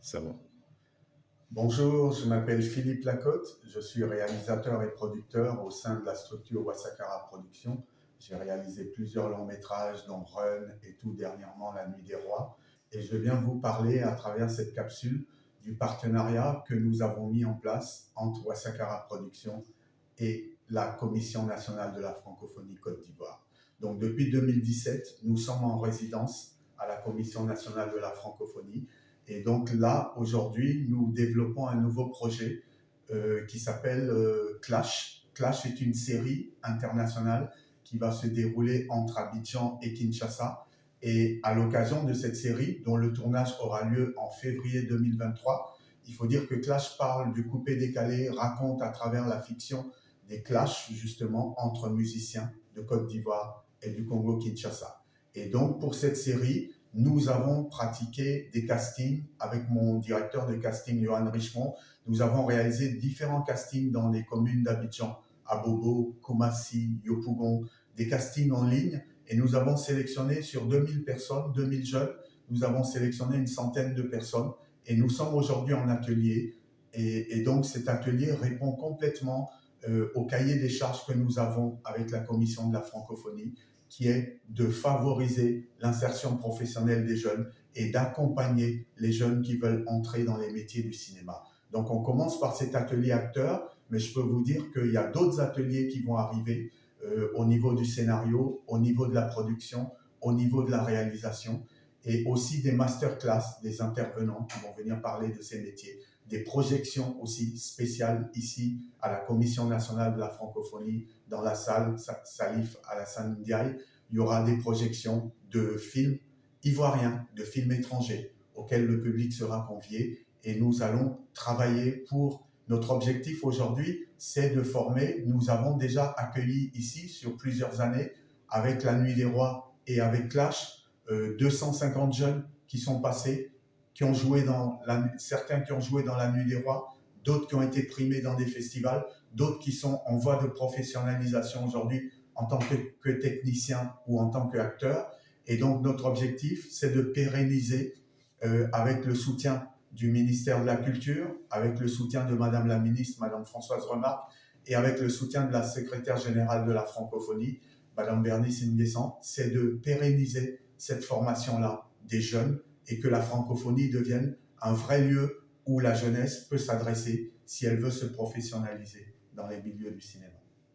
Ça va. Bonjour, je m'appelle Philippe Lacotte, je suis réalisateur et producteur au sein de la structure Wasakara Productions. J'ai réalisé plusieurs longs métrages dont Run et tout dernièrement La Nuit des Rois. Et je viens vous parler à travers cette capsule du partenariat que nous avons mis en place entre Wasakara Productions et la Commission nationale de la francophonie Côte d'Ivoire. Donc depuis 2017, nous sommes en résidence à la Commission nationale de la francophonie. Et donc là, aujourd'hui, nous développons un nouveau projet qui s'appelle Clash. Clash est une série internationale qui va se dérouler entre Abidjan et Kinshasa. Et à l'occasion de cette série, dont le tournage aura lieu en février 2023, il faut dire que Clash parle du coupé-décalé, raconte à travers la fiction des clashs justement entre musiciens de Côte d'Ivoire et du Congo-Kinshasa. Et donc pour cette série, nous avons pratiqué des castings avec mon directeur de casting, Johan Richemont. Nous avons réalisé différents castings dans les communes d'Abidjan, Abobo, Koumassi, Yopougon, des castings en ligne. Et nous avons sélectionné sur 2000 personnes, 2000 jeunes, nous avons sélectionné une centaine de personnes. Et nous sommes aujourd'hui en atelier. Et donc cet atelier répond complètement au cahier des charges que nous avons avec la Commission de la francophonie, qui est de favoriser l'insertion professionnelle des jeunes et d'accompagner les jeunes qui veulent entrer dans les métiers du cinéma. Donc on commence par cet atelier acteur, mais je peux vous dire qu'il y a d'autres ateliers qui vont arriver au niveau du scénario, au niveau de la production, au niveau de la réalisation, et aussi des masterclass, des intervenants qui vont venir parler de ces métiers, des projections aussi spéciales ici à la Commission nationale de la francophonie, dans la salle Salif Alassane Ndiaye. Il y aura des projections de films ivoiriens, de films étrangers, auxquels le public sera convié. Et nous allons travailler pour... Notre objectif aujourd'hui, c'est de former. Nous avons déjà accueilli ici, sur plusieurs années, avec La Nuit des Rois et avec Clash, 250 jeunes qui sont passés, qui ont joué certains qui ont joué dans La Nuit des Rois, d'autres qui ont été primés dans des festivals, d'autres qui sont en voie de professionnalisation aujourd'hui en tant que technicien ou en tant qu'acteur. Et donc notre objectif, c'est de pérenniser avec le soutien du ministère de la Culture, avec le soutien de Madame la ministre, Madame Françoise Remarque, et avec le soutien de la secrétaire générale de la francophonie, Madame Bernice Nguessan, c'est de pérenniser cette formation-là des jeunes et que la francophonie devienne un vrai lieu où la jeunesse peut s'adresser si elle veut se professionnaliser dans les milieux du cinéma.